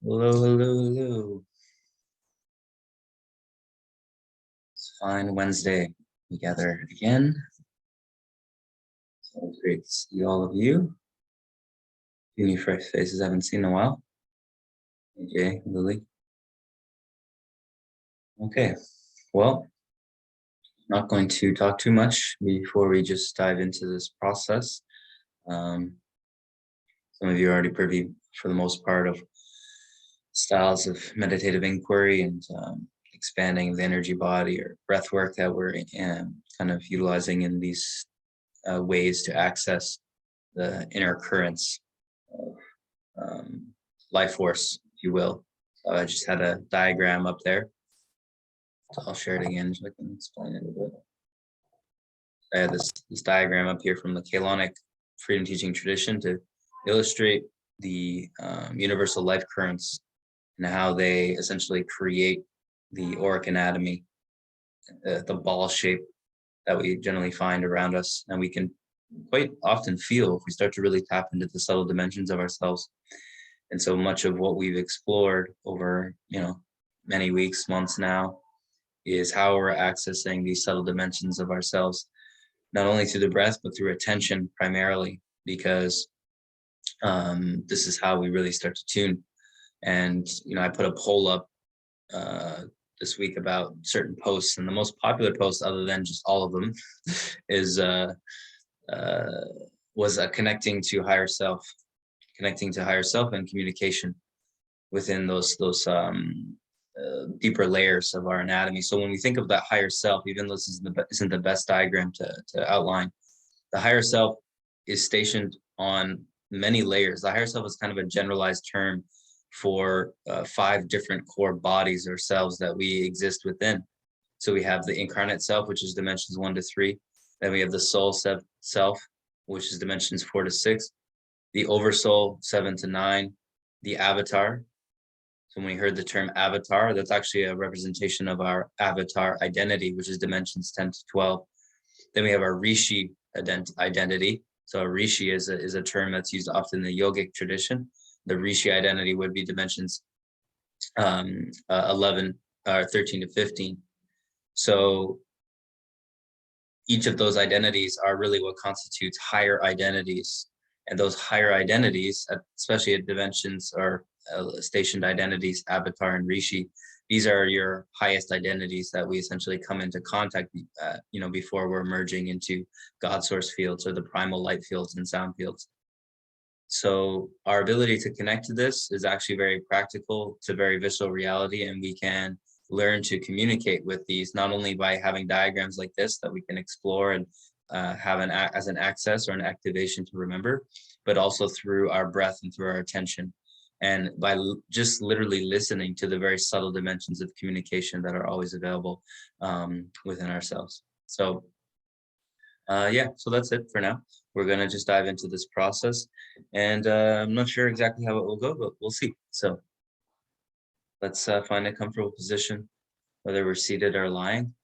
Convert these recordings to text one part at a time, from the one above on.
Hello, hello, hello. It's a fine Wednesday. We gather again. So great to see all of you. Few new fresh faces I haven't seen in a while. AJ, Lily. Okay, well, not going to talk too much before we just dive into this process. Some of you are already privy, for the most part, of styles of meditative inquiry and expanding the energy body or breath work that we're kind of utilizing in these ways to access the inner currents of life force, if you will. So I just had a diagram up there. So I'll share it again so I can explain it a bit. I had this diagram up here from the Kahlonic freedom teaching tradition to illustrate the universal life currents and how they essentially create the auric anatomy, the ball shape that we generally find around us. And we can quite often feel if we start to really tap into the subtle dimensions of ourselves. And so much of what we've explored over, many weeks, months now, is how we're accessing these subtle dimensions of ourselves, not only through the breath, but through attention primarily, because this is how we really start to tune. And, I put a poll up this week about certain posts, and the most popular post, other than just all of them, is was connecting to higher self and communication within those deeper layers of our anatomy. So when we think of that higher self, even though this isn't the best diagram to outline, the higher self is stationed on many layers. The higher self is kind of a generalized term for 5 different core bodies or selves that we exist within. So we have the incarnate self, which is dimensions 1 to 3. Then we have the soul self, which is dimensions 4 to 6. The oversoul, 7 to 9. The avatar. So when we heard the term avatar, that's actually a representation of our avatar identity, which is dimensions 10 to 12. Then we have our rishi identity. So a rishi is a term that's used often in the yogic tradition. The rishi identity would be dimensions 13 to 15. So each of those identities are really what constitutes higher identities. And those higher identities, especially at dimensions or stationed identities, avatar and rishi, these are your highest identities that we essentially come into contact, before we're merging into God source fields or the primal light fields and sound fields. So our ability to connect to this is actually very practical. It's a very visceral reality, and we can learn to communicate with these, not only by having diagrams like this that we can explore and have as an access or an activation to remember, but also through our breath and through our attention. And by just literally listening to the very subtle dimensions of communication that are always available within ourselves. So so that's it for now. We're going to just dive into this process, and I'm not sure exactly how it will go, but we'll see. So let's find a comfortable position, whether we're seated or lying.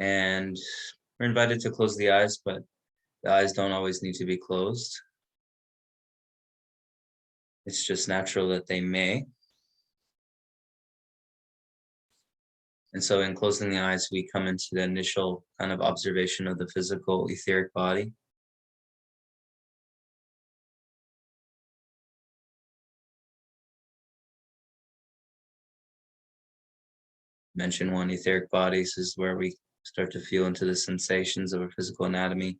And we're invited to close the eyes, but the eyes don't always need to be closed. It's just natural that they may. And so in closing the eyes, we come into the initial kind of observation of the physical etheric body. Dimension 1 etheric bodies is where we start to feel into the sensations of our physical anatomy,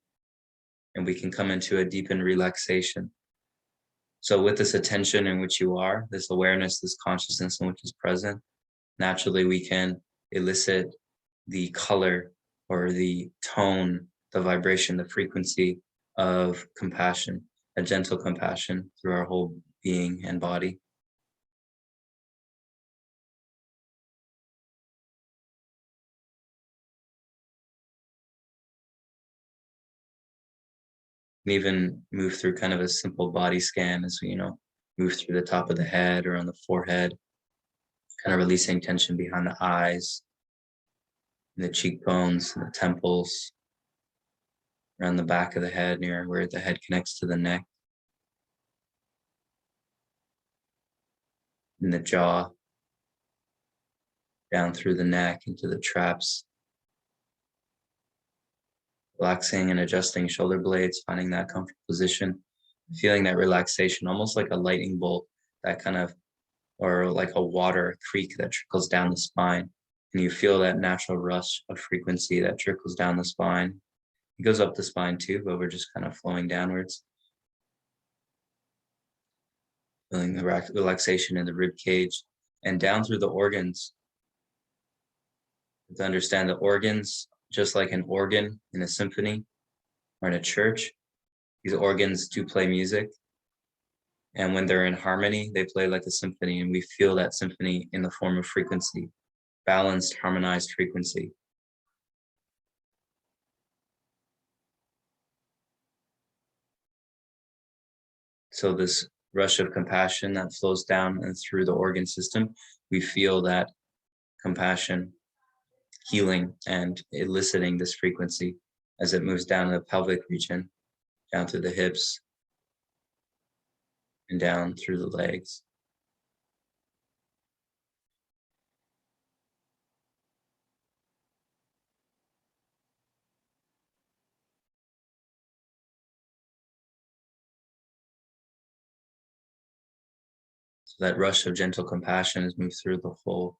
and we can come into a deepened relaxation. So with this attention in which you are, this awareness, this consciousness in which is present, naturally we can elicit the color or the tone, the vibration, the frequency of compassion, a gentle compassion through our whole being and body. And even move through kind of a simple body scan as we, move through the top of the head or on the forehead, kind of releasing tension behind the eyes, and the cheekbones, and the temples, around the back of the head, near where the head connects to the neck. in the jaw, down through the neck, into the traps, relaxing and adjusting shoulder blades, finding that comfortable position, feeling that relaxation, almost like a lightning bolt that kind of, or like a water creek that trickles down the spine. And you feel that natural rush of frequency that trickles down the spine. It goes up the spine too, but we're just kind of flowing downwards. Feeling the relaxation in the rib cage and down through the organs. To understand the organs, just like an organ in a symphony or in a church, these organs do play music. And when they're in harmony, they play like a symphony, and we feel that symphony in the form of frequency, balanced, harmonized frequency. So this rush of compassion that flows down and through the organ system, we feel that compassion, healing, and eliciting this frequency as it moves down the pelvic region, down through the hips, and down through the legs. So that rush of gentle compassion has moved through the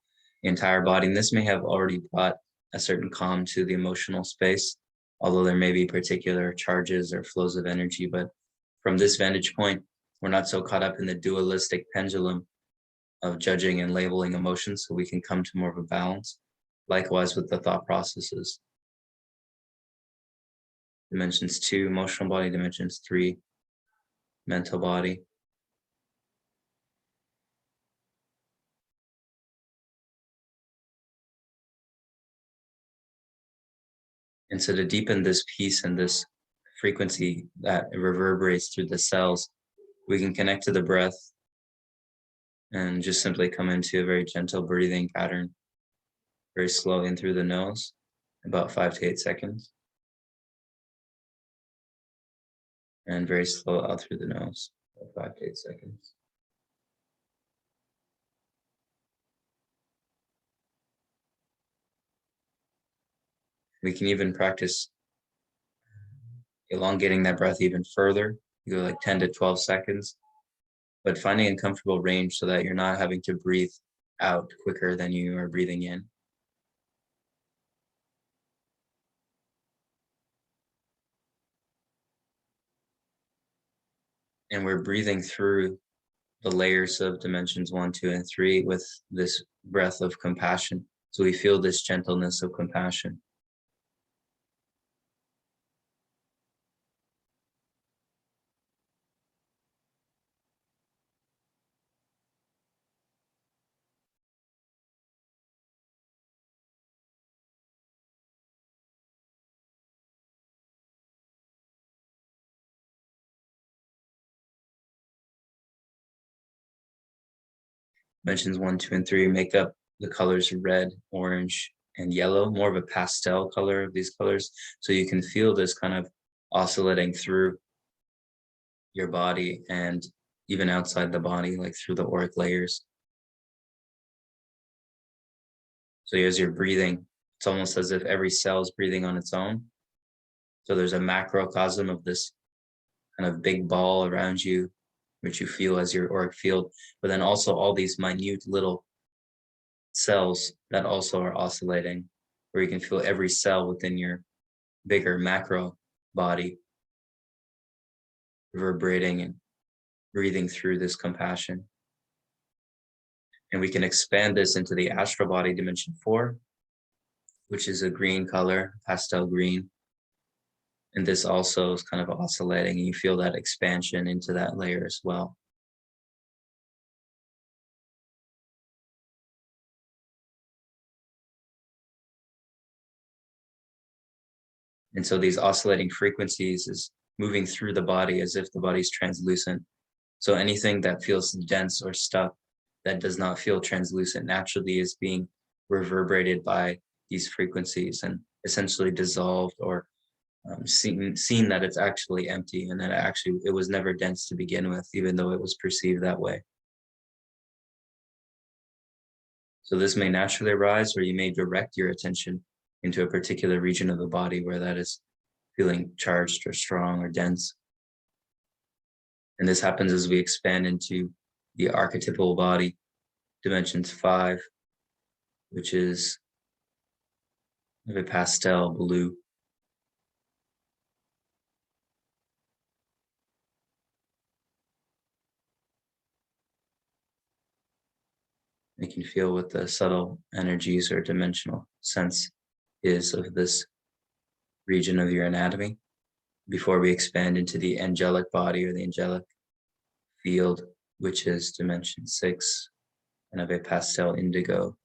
entire body. And this may have already brought a certain calm to the emotional space, although there may be particular charges or flows of energy. But from this vantage point, we're not so caught up in the dualistic pendulum of judging and labeling emotions, so we can come to more of a balance. Likewise with the thought processes. Dimensions 2, emotional body. Dimensions 3, mental body. And so to deepen this peace and this frequency that reverberates through the cells, we can connect to the breath and just simply come into a very gentle breathing pattern, very slow in through the nose, about 5 to 8 seconds, and very slow out through the nose, about 5 to 8 seconds. We can even practice elongating that breath even further. You go like 10 to 12 seconds, but finding a comfortable range so that you're not having to breathe out quicker than you are breathing in. And we're breathing through the layers of dimensions 1, 2, and 3 with this breath of compassion. So we feel this gentleness of compassion. Dimensions 1, 2, and 3 make up the colors red, orange, and yellow, more of a pastel color of these colors. So you can feel this kind of oscillating through your body and even outside the body, like through the auric layers. So as you're breathing, it's almost as if every cell is breathing on its own. So there's a macrocosm of this kind of big ball around you, which you feel as your auric field, but then also all these minute little cells that also are oscillating, where you can feel every cell within your bigger macro body reverberating and breathing through this compassion. And we can expand this into the astral body, dimension 4, which is a green color, pastel green. And this also is kind of oscillating, and you feel that expansion into that layer as well. And so these oscillating frequencies is moving through the body as if the body's translucent. So anything that feels dense or stuck that does not feel translucent naturally is being reverberated by these frequencies and essentially dissolved or seen that it's actually empty, and that it was never dense to begin with, even though it was perceived that way. So this may naturally arise, or you may direct your attention into a particular region of the body where that is feeling charged or strong or dense. And this happens as we expand into the archetypal body, dimensions 5, which is a pastel blue. You can feel what the subtle energies or dimensional sense is of this region of your anatomy before we expand into the angelic body or the angelic field, which is dimension 6 and of a pastel indigo.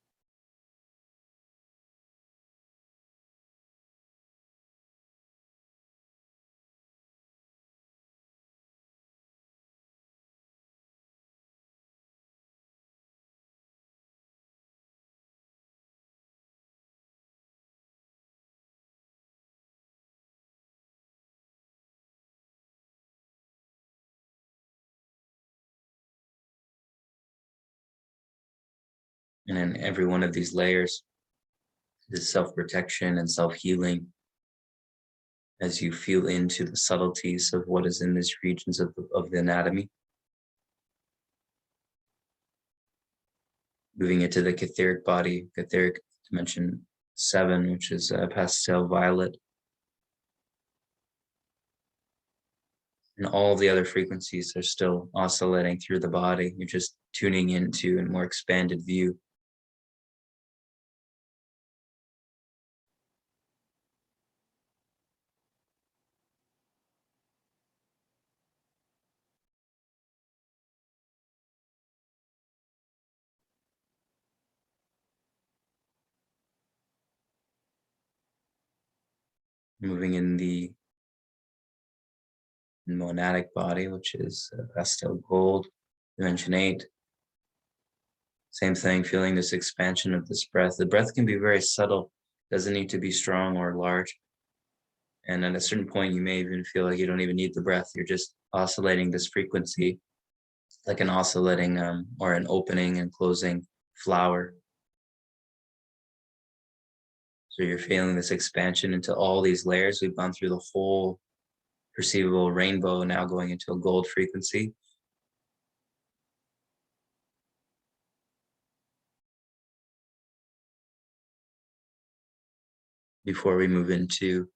And in every one of these layers is self-protection and self-healing as you feel into the subtleties of what is in these regions of the anatomy. Moving into the etheric body, etheric dimension 7, which is pastel violet. And all the other frequencies are still oscillating through the body. You're just tuning into a more expanded view. Moving in the monadic body, which is pastel gold, dimension 8. Same thing, feeling this expansion of this breath. The breath can be very subtle, doesn't need to be strong or large. And at a certain point, you may even feel like you don't even need the breath. You're just oscillating this frequency, like an oscillating or an opening and closing flower. So you're feeling this expansion into all these layers. We've gone through the whole perceivable rainbow, now going into a gold frequency. Before we move into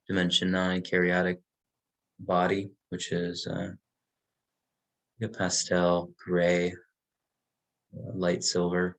dimension 9, karyotic body, which is a pastel gray, light silver.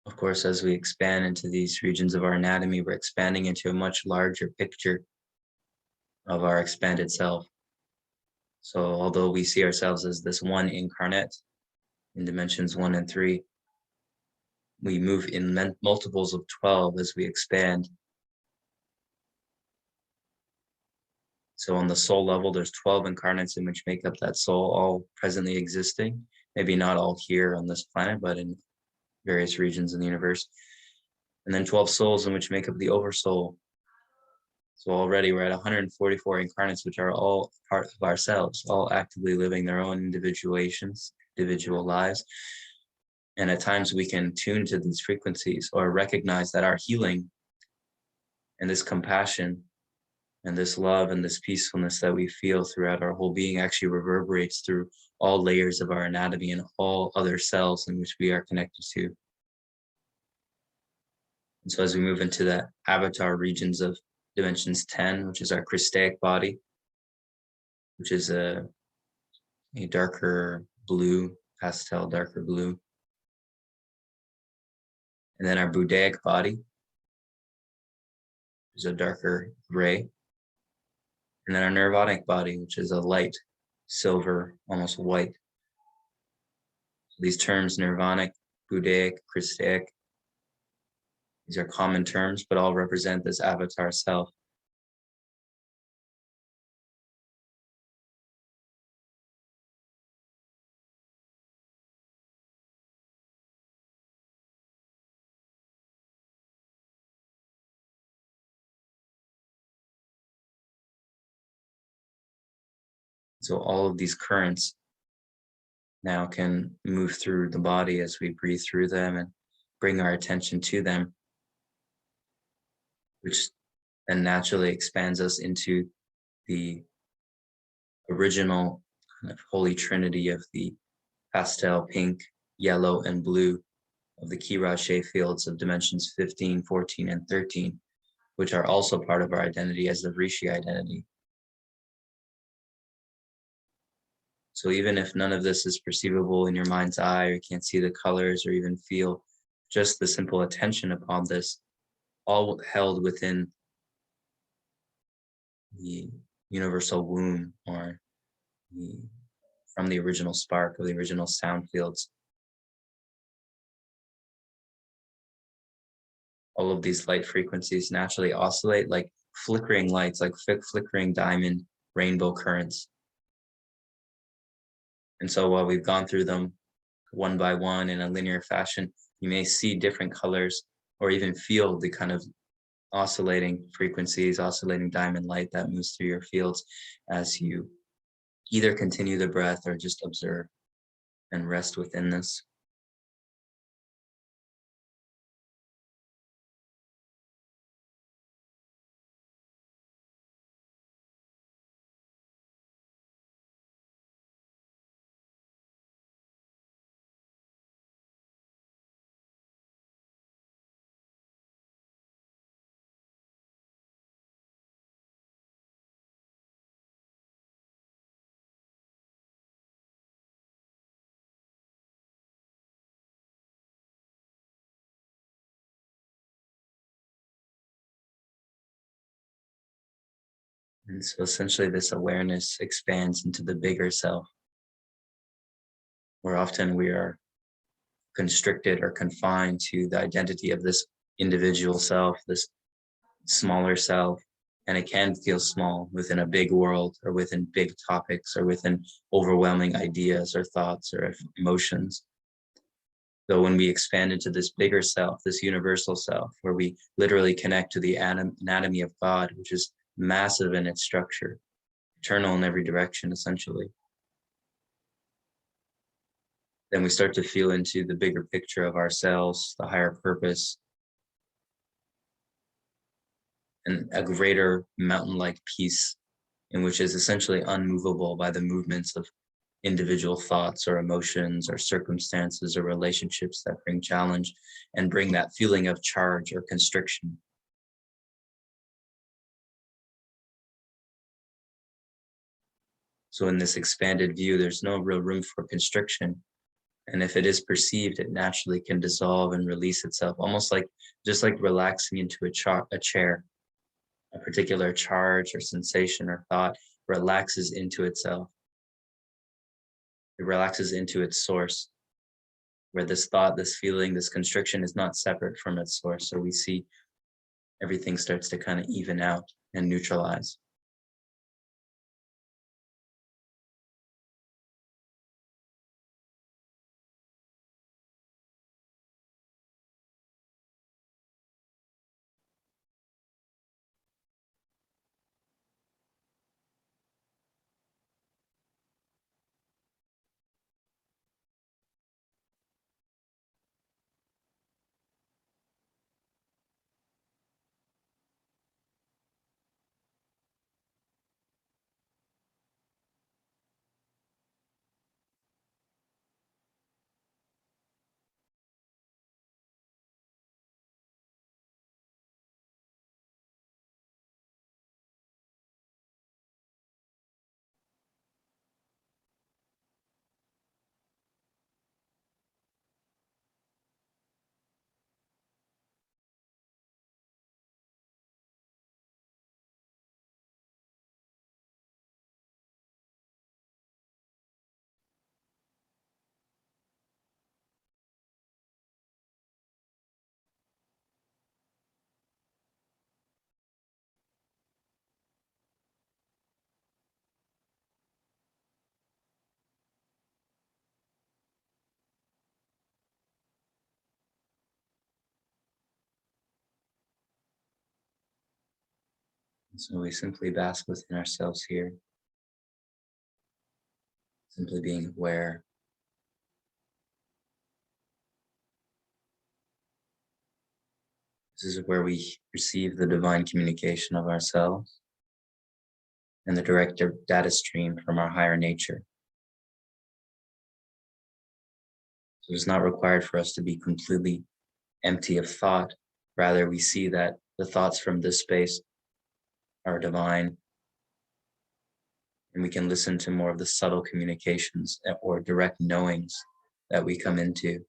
Of course, as we expand into these regions of our anatomy, we're expanding into a much larger picture of our expanded self. So although we see ourselves as this one incarnate in dimensions 1 and 3, we move in multiples of 12 as we expand. So on the soul level, there's 12 incarnates in which make up that soul, all presently existing. Maybe not all here on this planet, but in various regions in the universe. And then 12 souls in which make up the oversoul. So already we're at 144 incarnates, which are all part of ourselves, all actively living their own individual lives. And at times we can tune to these frequencies or recognize that our healing and this compassion and this love and this peacefulness that we feel throughout our whole being actually reverberates through all layers of our anatomy and all other cells in which we are connected to. And so as we move into the avatar regions of dimensions 10, which is our Christaic body, which is a darker blue, pastel darker blue. And then our Buddhaic body is a darker gray. And then our Nirvanic body, which is a light silver, almost white. So these terms, Nirvanic, Buddhaic, Christaic, These are common terms, but all represent this avatar self. So all of these currents now can move through the body as we breathe through them and bring our attention to them, which then naturally expands us into the original kind of holy trinity of the pastel pink, yellow, and blue of the Kirache fields of dimensions 15, 14, and 13, which are also part of our identity as the Rishi identity. So even if none of this is perceivable in your mind's eye, or you can't see the colors or even feel, just the simple attention upon this, all held within the universal womb, or from the original spark of the original sound fields. All of these light frequencies naturally oscillate like flickering lights, like flickering diamond rainbow currents. And so while we've gone through them one by one in a linear fashion, you may see different colors or even feel the kind of oscillating frequencies, oscillating diamond light that moves through your fields as you either continue the breath or just observe and rest within this. And so essentially this awareness expands into the bigger self, where often we are constricted or confined to the identity of this individual self, this smaller self, and it can feel small within a big world or within big topics or within overwhelming ideas or thoughts or emotions. Though when we expand into this bigger self, this universal self, where we literally connect to the anatomy of God, which is massive in its structure, eternal in every direction, essentially, then we start to feel into the bigger picture of ourselves, the higher purpose, and a greater mountain-like peace, in which is essentially unmovable by the movements of individual thoughts or emotions or circumstances or relationships that bring challenge and bring that feeling of charge or constriction. So in this expanded view, there's no real room for constriction. And if it is perceived, it naturally can dissolve and release itself, almost like just like relaxing into a chair. A particular charge or sensation or thought relaxes into itself. It relaxes into its source, where this thought, this feeling, this constriction is not separate from its source. So we see everything starts to kind of even out and neutralize. So we simply bask within ourselves here, simply being aware. This is where we receive the divine communication of ourselves and the direct data stream from our higher nature. So it's not required for us to be completely empty of thought. Rather, we see that the thoughts from this space are divine, and we can listen to more of the subtle communications or direct knowings that we come into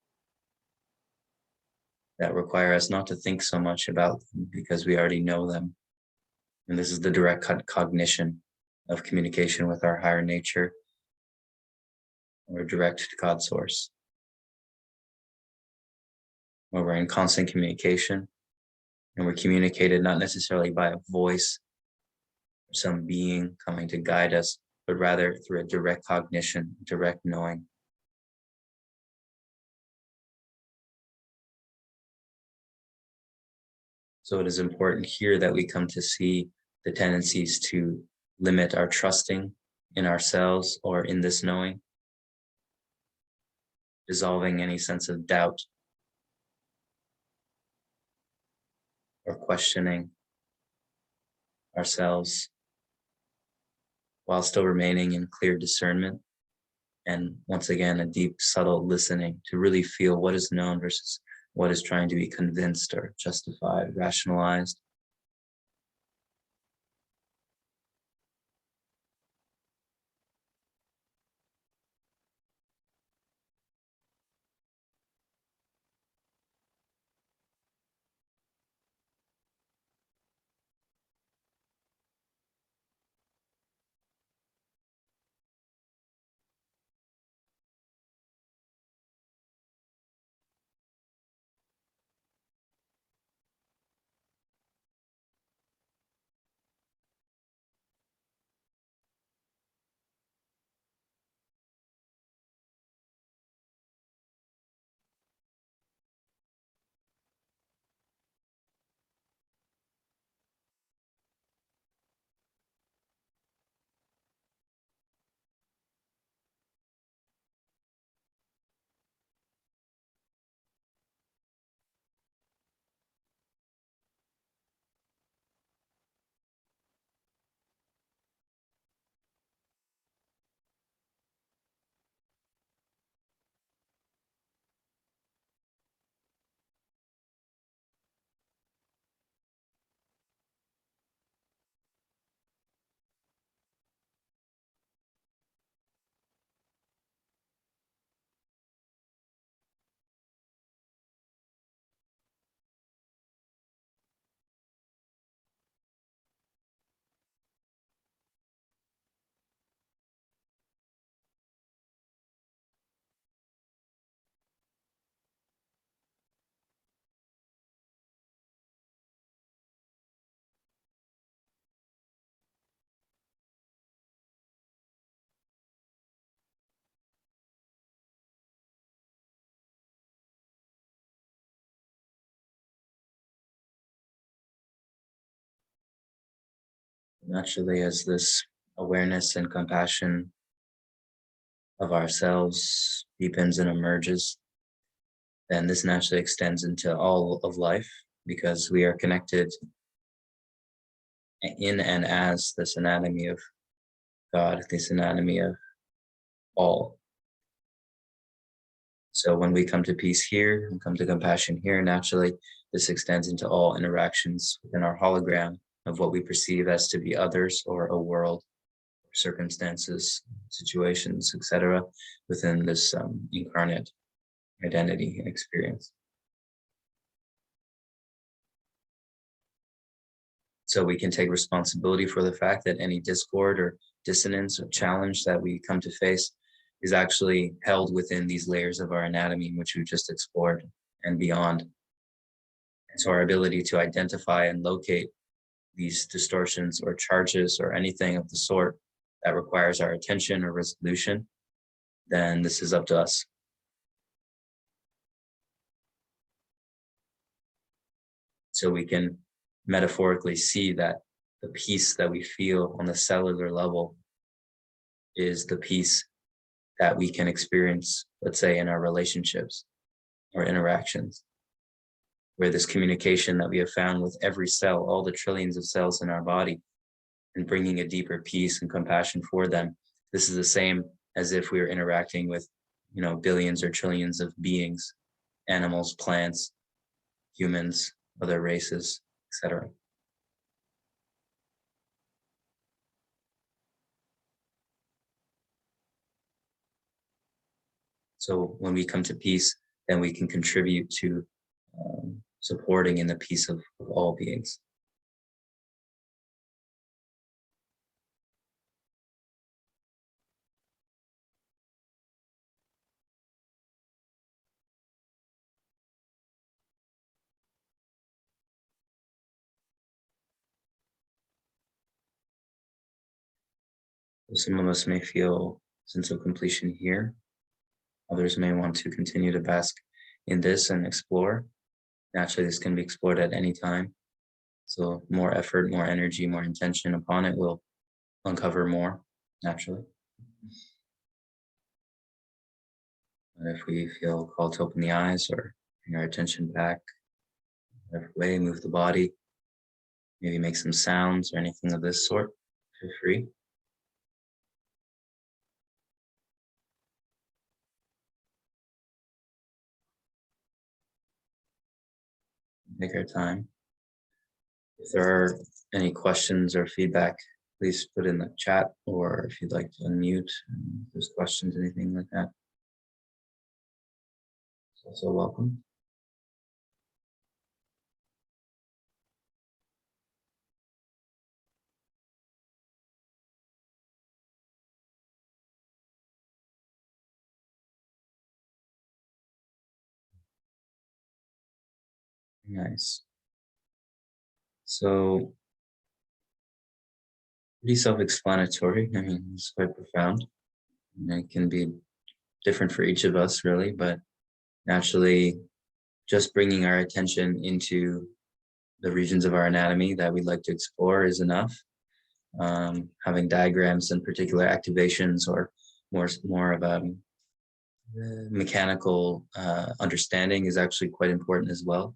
that require us not to think so much about them because we already know them. And this is the direct cognition of communication with our higher nature or direct God source, where we're in constant communication and we're communicated not necessarily by a voice or some being coming to guide us, but rather through a direct cognition, direct knowing. So it is important here that we come to see the tendencies to limit our trusting in ourselves or in this knowing, dissolving any sense of doubt or questioning ourselves while still remaining in clear discernment. And once again, a deep, subtle listening to really feel what is known versus what is trying to be convinced or justified, rationalized. Naturally, as this awareness and compassion of ourselves deepens and emerges, then this naturally extends into all of life because we are connected in and as this anatomy of God, this anatomy of all. So when we come to peace here and come to compassion here, naturally, this extends into all interactions within our hologram of what we perceive as to be others or a world, circumstances, situations, etc., within this incarnate identity and experience. So we can take responsibility for the fact that any discord or dissonance or challenge that we come to face is actually held within these layers of our anatomy, which we just explored and beyond. And so our ability to identify and locate these distortions or charges or anything of the sort that requires our attention or resolution, then this is up to us. So we can metaphorically see that the peace that we feel on the cellular level is the peace that we can experience, let's say, in our relationships or interactions, where this communication that we have found with every cell, all the trillions of cells in our body, and bringing a deeper peace and compassion for them. This is the same as if we were interacting with, billions or trillions of beings, animals, plants, humans, other races, etc. So when we come to peace, then we can contribute to supporting in the peace of all beings. Some of us may feel a sense of completion here. Others may want to continue to bask in this and explore. Naturally, this can be explored at any time. So more effort, more energy, more intention upon it will uncover more naturally. But if we feel called to open the eyes or bring our attention back, whatever way, move the body, maybe make some sounds or anything of this sort, feel free. Take our time. If there are any questions or feedback, please put in the chat, or if you'd like to unmute, if there's questions, anything like that. It's also welcome. Nice. So pretty self-explanatory. I mean, it's quite profound. And it can be different for each of us, really, but naturally, just bringing our attention into the regions of our anatomy that we'd like to explore is enough. Having diagrams and particular activations or more of a mechanical understanding is actually quite important as well.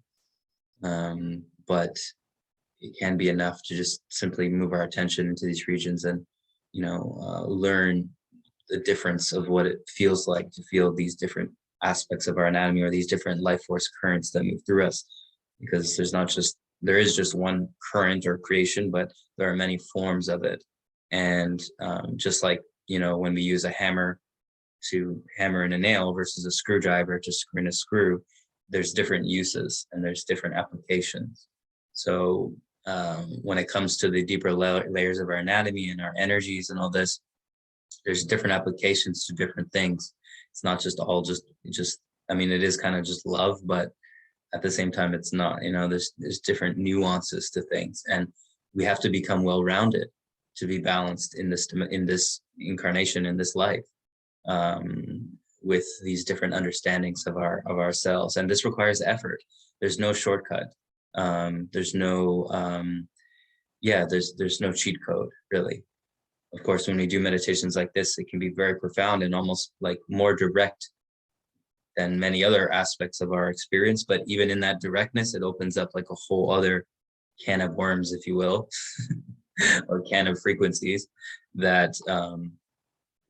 But it can be enough to just simply move our attention into these regions and, learn the difference of what it feels like to feel these different aspects of our anatomy or these different life force currents that move through us. Because there is just one current or creation, but there are many forms of it. And just like, when we use a hammer to hammer in a nail versus a screwdriver to screw in a screw, there's different uses and there's different applications. So when it comes to the deeper layers of our anatomy and our energies and all this, there's different applications to different things. It's not just all just, I mean, it is kind of just love, but at the same time, it's not, there's different nuances to things, and we have to become well-rounded to be balanced in this incarnation, in this life, with these different understandings of ourselves. And this requires effort. There's no shortcut. There's no there's no cheat code, really. Of course, when we do meditations like this, it can be very profound and almost like more direct than many other aspects of our experience. But even in that directness, it opens up like a whole other can of worms, if you will, or can of frequencies that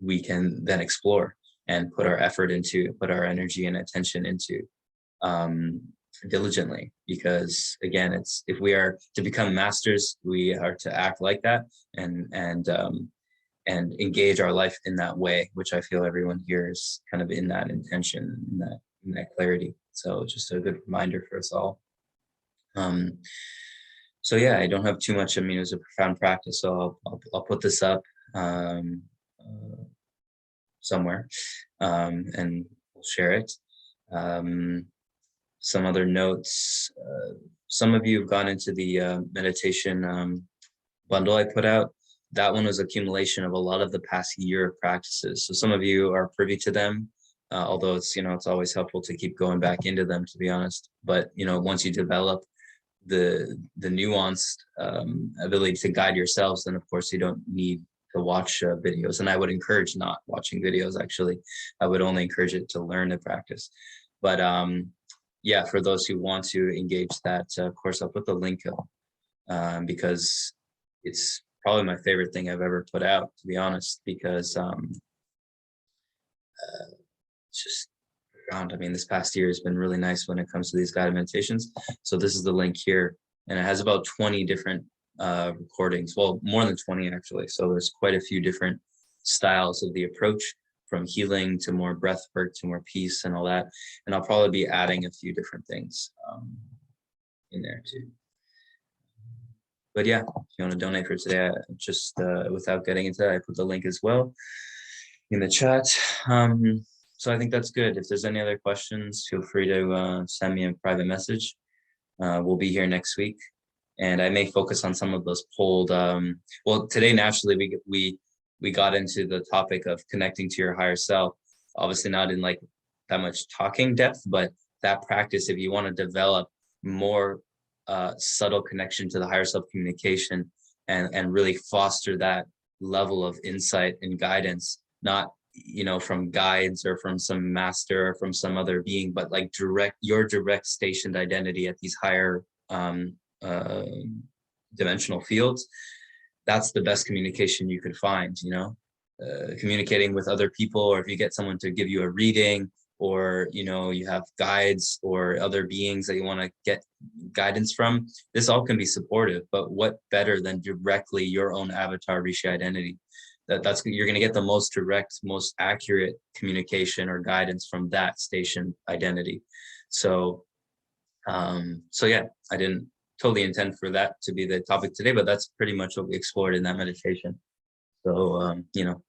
we can then explore and put our effort into, put our energy and attention into diligently. Because again, if we are to become masters, we are to act like that and engage our life in that way, which I feel everyone here is kind of in that intention, in that clarity. So just a good reminder for us all. So yeah, I don't have too much. I mean, it was a profound practice, so I'll put this up somewhere and we'll share it. Some other notes. Some of you have gone into the meditation bundle I put out. That one was accumulation of a lot of the past year of practices. So some of you are privy to them, although it's always helpful to keep going back into them, to be honest. But once you develop the nuanced ability to guide yourselves, then of course you don't need to watch videos. And I would encourage not watching videos. Actually, I would only encourage it to learn and practice. But yeah, for those who want to engage that course, I'll put the link up because it's probably my favorite thing I've ever put out, to be honest, because it's just profound. I mean, this past year has been really nice when it comes to these guided meditations. So this is the link here, and it has about 20 different recordings. Well, more than 20 actually. So there's quite a few different styles of the approach, from healing to more breath work to more peace and all that. And I'll probably be adding a few different things in there too. But yeah, if you want to donate for today, just without getting into that, I put the link as well in the chat. So I think that's good. If there's any other questions, feel free to send me a private message. We'll be here next week, and I may focus on some of those pulled. Well, today naturally we got into the topic of connecting to your higher self. Obviously not in like that much talking depth, but that practice, if you want to develop more subtle connection to the higher self communication and really foster that level of insight and guidance, not from guides or from some master or from some other being, but like your direct stationed identity at these higher dimensional fields. That's the best communication you could find. Communicating with other people, or if you get someone to give you a reading, or you have guides or other beings that you want to get guidance from, this all can be supportive. But what better than directly your own avatar rishi identity? You're going to get the most direct, most accurate communication or guidance from that station identity. So yeah, I didn't totally intend for that to be the topic today, but that's pretty much what we explored in that meditation. So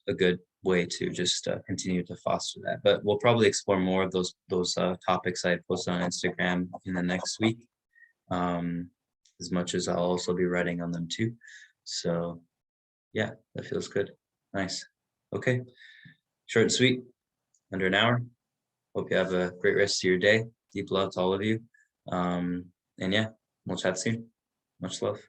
a good way to just continue to foster that. But we'll probably explore more of those topics I posted on Instagram in the next week, as much as I'll also be writing on them too. So yeah, that feels good. Nice. Okay, short and sweet, under an hour. Hope you have a great rest of your day. Deep love to all of you. And yeah, we'll chat soon. Much love.